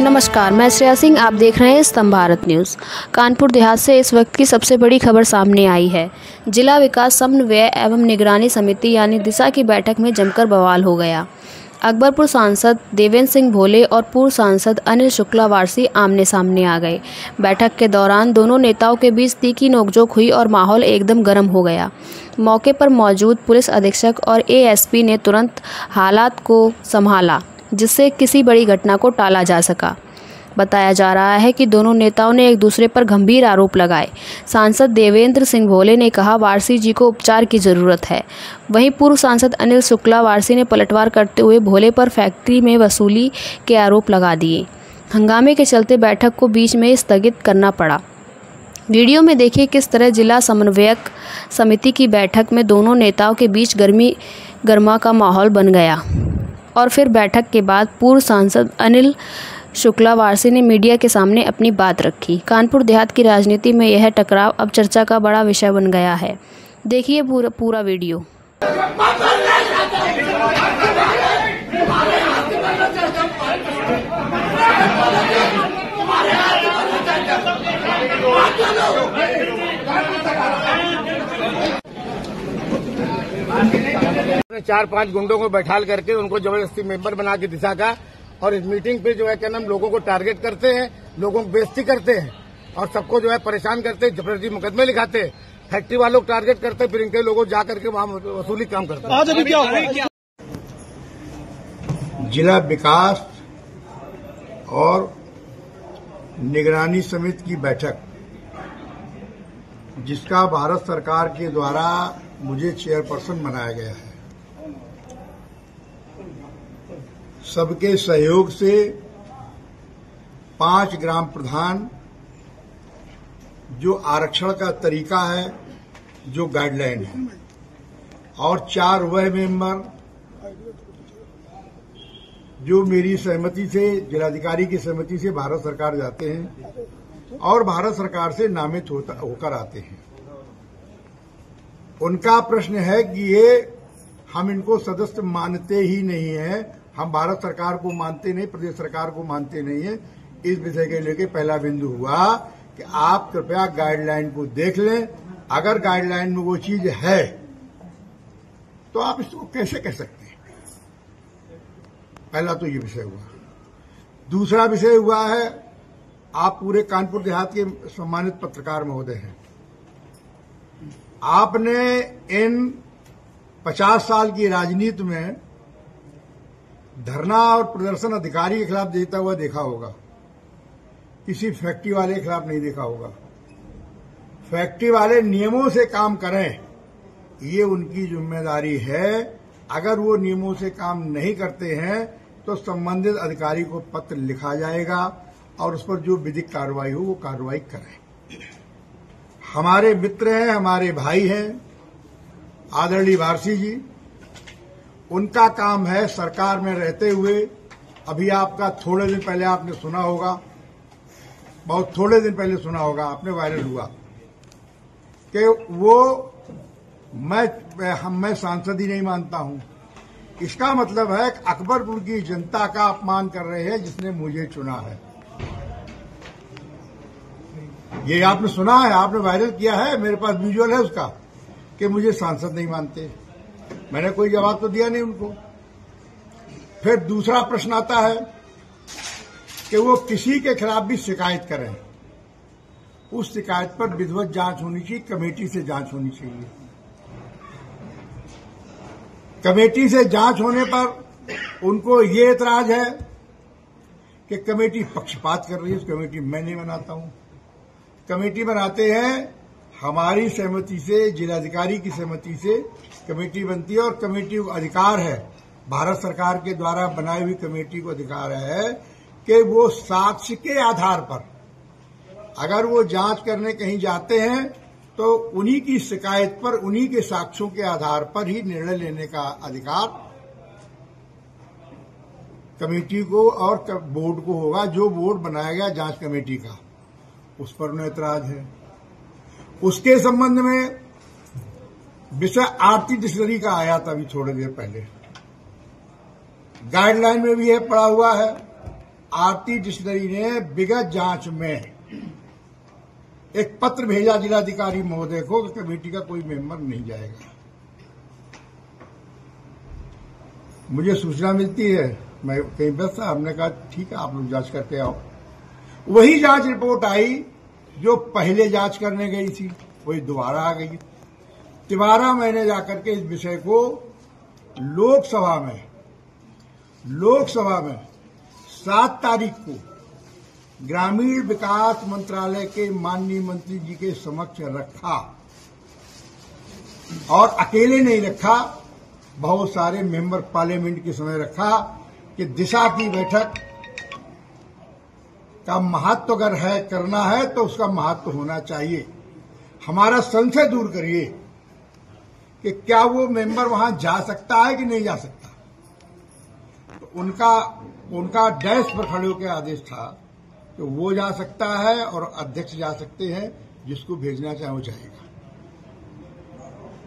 नमस्कार, मैं श्रेया सिंह। आप देख रहे हैं स्तंभ भारत न्यूज़। कानपुर देहात से इस वक्त की सबसे बड़ी खबर सामने आई है। जिला विकास समन्वय एवं निगरानी समिति यानी दिशा की बैठक में जमकर बवाल हो गया। अकबरपुर सांसद देवेंद्र सिंह भोले और पूर्व सांसद अनिल शुक्ला वारसी आमने सामने आ गए। बैठक के दौरान दोनों नेताओं के बीच तीखी नोकझोंक हुई और माहौल एकदम गर्म हो गया। मौके पर मौजूद पुलिस अधीक्षक और एएसपी ने तुरंत हालात को संभाला, जिससे किसी बड़ी घटना को टाला जा सका। बताया जा रहा है कि दोनों नेताओं ने एक दूसरे पर गंभीर आरोप लगाए। सांसद देवेंद्र सिंह भोले ने कहा वारसी जी को उपचार की जरूरत है। वहीं पूर्व सांसद अनिल शुक्ला वारसी ने पलटवार करते हुए भोले पर फैक्ट्री में वसूली के आरोप लगा दिए। हंगामे के चलते बैठक को बीच में स्थगित करना पड़ा। वीडियो में देखिए किस तरह जिला समन्वयक समिति की बैठक में दोनों नेताओं के बीच गर्मा का माहौल बन गया। और फिर बैठक के बाद पूर्व सांसद अनिल शुक्ला वारसी ने मीडिया के सामने अपनी बात रखी। कानपुर देहात की राजनीति में यह टकराव अब चर्चा का बड़ा विषय बन गया है। देखिए पूरा वीडियो। चार पांच गुंडों को बैठाल करके उनको जबरदस्ती मेंबर बना के दिशा का, और इस मीटिंग पे जो है क्या नाम लोगों को टारगेट करते हैं, लोगों को बेइज्जती करते हैं और सबको जो है परेशान करते हैं, जबरदस्ती मुकदमे लिखाते हैं। फैक्ट्री वालों को टारगेट करते हैं, फिर इनके लोगों जा करके वहां वसूली काम करते हैं। आज अभी क्या हुआ? जिला विकास और निगरानी समिति की बैठक, जिसका भारत सरकार के द्वारा मुझे चेयरपर्सन बनाया गया है, सबके सहयोग से 5 ग्राम प्रधान, जो आरक्षण का तरीका है, जो गाइडलाइन है, और 4 वह मेंबर जो मेरी सहमति से, जिलाधिकारी की सहमति से भारत सरकार जाते हैं और भारत सरकार से नामित होकर आते हैं। उनका प्रश्न है कि ये हम इनको सदस्य मानते ही नहीं है, हम भारत सरकार को मानते नहीं, प्रदेश सरकार को मानते नहीं है। इस विषय के लेकर पहला बिंदु हुआ कि आप कृपया गाइडलाइन को देख लें। अगर गाइडलाइन में वो चीज है तो आप इसको कैसे कह सकते हैं? पहला तो ये विषय हुआ। दूसरा विषय हुआ है, आप पूरे कानपुर देहात के सम्मानित पत्रकार महोदय हैं। आपने इन 50 साल की राजनीति में धरना और प्रदर्शन अधिकारी के खिलाफ देता हुआ देखा होगा, किसी फैक्ट्री वाले के खिलाफ नहीं देखा होगा। फैक्ट्री वाले नियमों से काम करें, ये उनकी जिम्मेदारी है। अगर वो नियमों से काम नहीं करते हैं तो संबंधित अधिकारी को पत्र लिखा जाएगा और उस पर जो विधिक कार्रवाई हो वो कार्रवाई करें। हमारे मित्र हैं, हमारे भाई हैं आदरणीय वारसी जी, उनका काम है सरकार में रहते हुए, अभी आपका थोड़े दिन पहले आपने सुना होगा, बहुत थोड़े दिन पहले सुना होगा, आपने वायरल हुआ कि वो मैं सांसद ही नहीं मानता हूं। इसका मतलब है कि अकबरपुर की जनता का अपमान कर रहे हैं जिसने मुझे चुना है। ये आपने सुना है, आपने वायरल किया है, मेरे पास विजुअल है उसका, कि मुझे सांसद नहीं मानते। मैंने कोई जवाब तो दिया नहीं उनको। फिर दूसरा प्रश्न आता है कि वो किसी के खिलाफ भी शिकायत करें, उस शिकायत पर विधिवत जांच होनी चाहिए, कमेटी से जांच होनी चाहिए। कमेटी से जांच होने पर उनको ये एतराज है कि कमेटी पक्षपात कर रही है। उस कमेटी मैं नहीं बनाता हूं, कमेटी बनाते हैं हमारी सहमति से, जिलाधिकारी की सहमति से कमेटी बनती है। और कमेटी को अधिकार है, भारत सरकार के द्वारा बनाई हुई कमेटी को अधिकार है कि वो साक्ष्य के आधार पर, अगर वो जांच करने कहीं जाते हैं तो उन्हीं की शिकायत पर, उन्हीं के साक्ष्यों के आधार पर ही निर्णय लेने का अधिकार कमेटी को और बोर्ड को होगा। जो बोर्ड बनाया गया जांच कमेटी का, उस पर उन्हें ऐतराज है। उसके संबंध में विषय आरती डिक्शनरी का आया था अभी थोड़ी देर पहले, गाइडलाइन में भी यह पड़ा हुआ है। आरती डिस्टिलरी ने विगत जांच में एक पत्र भेजा जिलाधिकारी महोदय को कि कमेटी का कोई मेंबर नहीं जाएगा। मुझे सूचना मिलती है, मैं कहीं व्यस्त था, हमने कहा ठीक है आप लोग जांच करके आओ। वही जांच रिपोर्ट आई जो पहले जांच करने गई थी, वही दोबारा आ गई। दोबारा मैंने जाकर के इस विषय को लोकसभा में 7 तारीख को ग्रामीण विकास मंत्रालय के माननीय मंत्री जी के समक्ष रखा, और अकेले नहीं रखा, बहुत सारे मेंबर पार्लियामेंट के समय रखा कि दिशा की बैठक का महत्व अगर है करना है तो उसका महत्व होना चाहिए। हमारा संशय दूर करिए कि क्या वो मेंबर वहां जा सकता है कि नहीं जा सकता। तो उनका डैश पर खड़े होकर आदेश था कि वो जा सकता है और अध्यक्ष जा सकते हैं, जिसको भेजना चाहे वो जाएगा।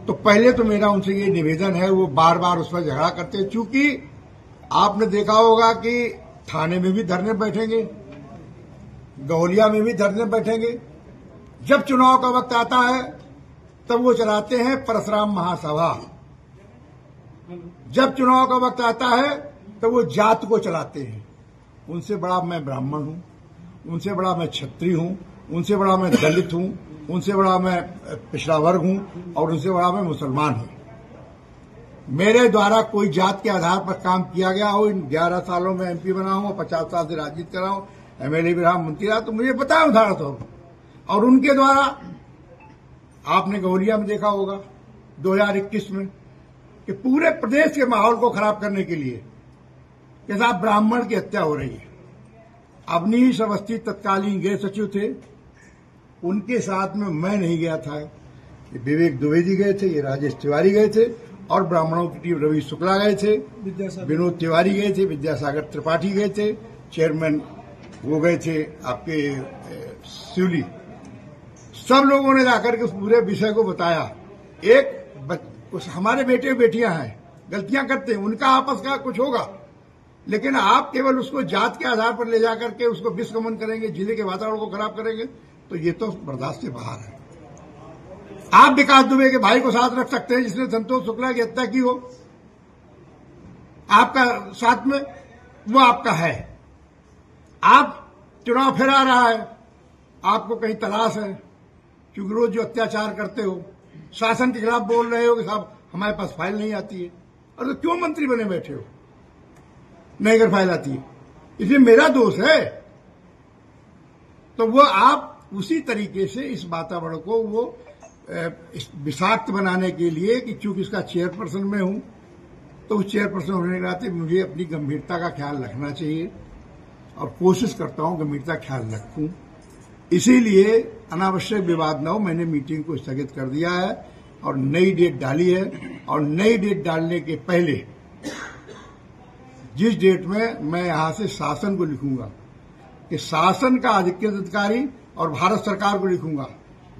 तो पहले तो मेरा उनसे ये निवेदन है, वो बार बार उस पर झगड़ा करते हैं। चूंकि आपने देखा होगा कि थाने में भी धरने बैठेंगे, गौलिया में भी धरने बैठेंगे। जब चुनाव का वक्त आता है तब वो चलाते हैं परशुराम महासभा, जब चुनाव का वक्त आता है तब वो जात को चलाते हैं। उनसे बड़ा मैं ब्राह्मण हूं, उनसे बड़ा मैं क्षत्रिय हूं, उनसे बड़ा मैं दलित हूं, उनसे बड़ा मैं पिछड़ा वर्ग हूं, और उनसे बड़ा मैं मुसलमान हूं। मेरे द्वारा कोई जात के आधार पर काम किया गया हो, इन 11 सालों में एमपी बना हूं, 50 साल से राजनीति कर रहा हूं, एमएलए भी रहा, मंत्री रहा, तो मुझे पता है उदाहरण तो। और उनके द्वारा आपने गौलिया में देखा होगा 2021 में कि पूरे प्रदेश के माहौल को खराब करने के लिए के साथ ब्राह्मण की हत्या हो रही है। अवनीश अवस्थी तत्कालीन गृह सचिव थे, उनके साथ में मैं नहीं गया था, ये विवेक द्विवेदी गए थे, ये राजेश तिवारी गए थे, और ब्राह्मणों की टीम रवि शुक्ला गए थे, विनोद तिवारी गए थे, विद्यासागर त्रिपाठी गए थे, चेयरमैन वो गए थे आपके शिवली। सब लोगों ने जाकर के उस पूरे विषय को बताया। हमारे बेटे बेटियां हैं, गलतियां करते हैं, उनका आपस का कुछ होगा, लेकिन आप केवल उसको जात के आधार पर ले जाकर के उसको विस्कमन करेंगे, जिले के वातावरण को खराब करेंगे, तो ये तो बर्दाश्त से बाहर है। आप विकास दुबे के भाई को साथ रख सकते हैं जिसने संतोष शुक्ला की हत्या की हो, आपका साथ में वो आपका है। आप चुनाव फिर आ रहा है, आपको कहीं तलाश है, क्योंकि रोज जो अत्याचार करते हो, शासन के खिलाफ बोल रहे हो कि साहब हमारे पास फाइल नहीं आती है, और तो क्यों मंत्री बने बैठे हो, नहीं अगर फाइल आती है, इसलिए मेरा दोष है। तो वो आप उसी तरीके से इस वातावरण को वो विषाक्त बनाने के लिए कि चूंकि इसका चेयरपर्सन में हूं, तो उस चेयरपर्सन होने के नाते मुझे अपनी गंभीरता का ख्याल रखना चाहिए, और कोशिश करता हूं गंभीरता ख्याल रखूं। इसीलिए अनावश्यक विवाद न हो, मैंने मीटिंग को स्थगित कर दिया है और नई डेट डाली है। और नई डेट डालने के पहले जिस डेट में मैं यहां से शासन को लिखूंगा कि शासन का अधिकृत अधिकारी, और भारत सरकार को लिखूंगा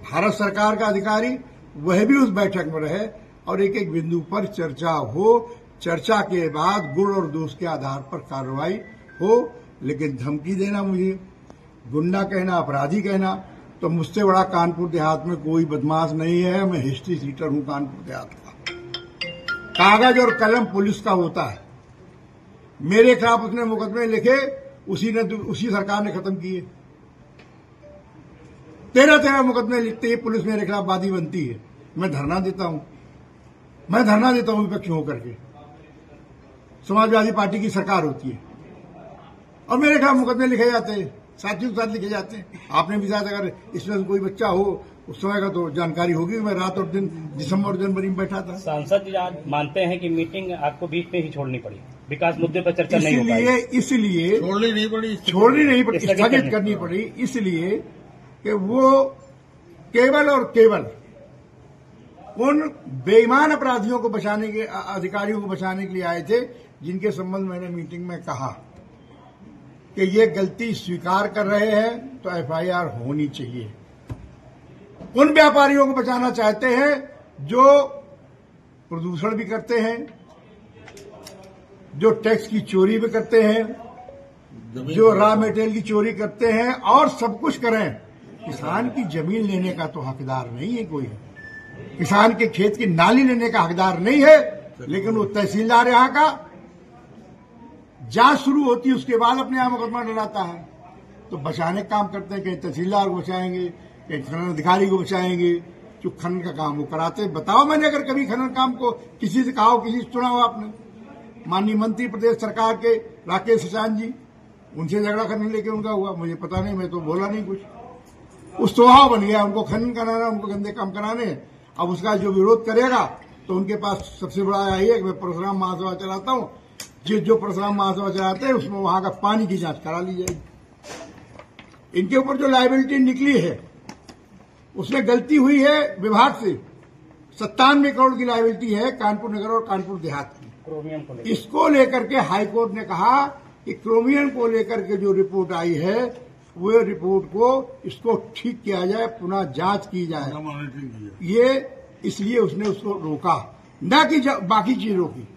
भारत सरकार का अधिकारी वह भी उस बैठक में रहे, और एक एक बिंदु पर चर्चा हो, चर्चा के बाद गुण और दोष के आधार पर कार्रवाई हो। लेकिन धमकी देना, मुझे गुंडा कहना, अपराधी कहना, तो मुझसे बड़ा कानपुर देहात में कोई बदमाश नहीं है। मैं हिस्ट्री सीटर हूं कानपुर देहात का। कागज और कलम पुलिस का होता है। मेरे खिलाफ उसने मुकदमे लिखे, उसी सरकार ने खत्म किए। 13 मुकदमे लिखते ही पुलिस मेरे खिलाफ वादी बनती है। मैं धरना देता हूं विपक्ष होकर के। समाजवादी पार्टी की सरकार होती है और मेरे खिलाफ मुकदमे लिखे जाते हैं, साथियों के साथ लिखे जाते हैं। आपने भी शायद अगर इसमें कोई बच्चा हो उस समय का तो जानकारी होगी। मैं रात और दिन दिसंबर और जनवरी में बैठा था। सांसद जी आज मानते हैं कि मीटिंग आपको बीच में ही छोड़नी पड़ी, विकास मुद्दे पर चर्चा नहीं हो पाई, इसलिए छोड़नी नहीं पड़ी, स्थगित करनी पड़ी, इसलिए कि वो केवल और केवल उन बेईमान अपराधियों को बचाने के, अधिकारियों को बचाने के लिए आए थे, जिनके संबंध मैंने मीटिंग में कहा कि ये गलती स्वीकार कर रहे हैं तो एफआईआर होनी चाहिए। उन व्यापारियों को बचाना चाहते हैं जो प्रदूषण भी करते हैं, जो टैक्स की चोरी भी करते हैं, जो रॉ मटेरियल की चोरी करते हैं और सब कुछ करें, किसान की जमीन लेने का तो हकदार नहीं है कोई। किसान के खेत की नाली लेने का हकदार नहीं है, लेकिन वो तहसीलदार यहाँ का जांच शुरू होती है उसके बाद अपने यहाँ मुकदमा डलाता है। तो बचाने का काम करते हैं, कहीं तहसीलदार को बचाएंगे, कहीं खनन अधिकारी को बचाएंगे, जो खनन का काम वो कराते। बताओ मैंने अगर कभी खनन काम को किसी से कहा हो, किसी से सुना हो आपने? माननीय मंत्री प्रदेश सरकार के राकेश शशांक जी, उनसे झगड़ा खनन लेके उनका हुआ, मुझे पता नहीं, मैं तो बोला नहीं कुछ। उस स्वभाव बन गया, उनको खनन कराना, उनको गंदे काम कराने। अब उसका जो विरोध करेगा तो उनके पास सबसे बड़ा यही है कि मैं परशुराम महासभा चलाता हूं, जो परशुराम महासभा चलाते हैं उसमें वहां का पानी की जांच करा ली जाएगी। इनके ऊपर जो लायबिलिटी निकली है उसमें गलती हुई है विभाग से। 97 करोड़ की लायबिलिटी है कानपुर नगर और कानपुर देहात की। इसको लेकर के हाईकोर्ट ने कहा कि क्रोमियम को लेकर के जो रिपोर्ट आई है वो रिपोर्ट को इसको ठीक किया जाए, पुनः जांच की जाए। ये इसलिए उसने उसको रोका, न कि बाकी चीजों की।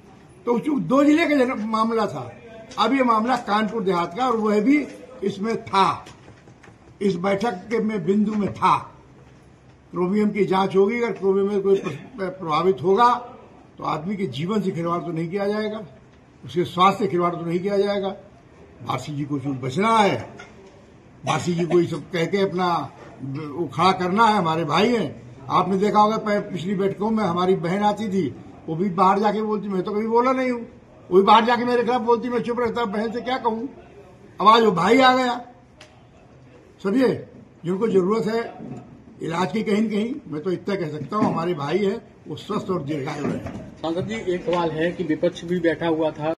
तो चूंकि 2 जिले का मामला था, अब ये मामला कानपुर देहात का, और वह भी इसमें था, इस बैठक के में बिंदु में था। क्रोमियम की जांच होगी, अगर क्रोमियम में कोई प्रभावित होगा तो आदमी के जीवन से खिलवाड़ तो नहीं किया जाएगा, उसके स्वास्थ्य से खिलवाड़ तो नहीं किया जाएगा। भारती जी को चूंकि बचना है, भारती जी को ये सब कह के अपना वो खड़ा करना है, हमारे भाई हैं। आपने देखा होगा पिछली बैठकों में हमारी बहन आती थी, वो भी बाहर जाके बोलती, मैं तो कभी बोला नहीं हूं, वो भी बाहर जाके मेरे खिलाफ बोलती, मैं चुप रहता, बहन से क्या कहूं। अब आज वो भाई आ गया, समझे, जिनको जरूरत है इलाज की कहीं न कहीं, मैं तो इतना कह सकता हूं हमारे भाई हैं, वो स्वस्थ और दीर्घायु है। सांसद जी, एक सवाल है कि विपक्ष भी बैठा हुआ था,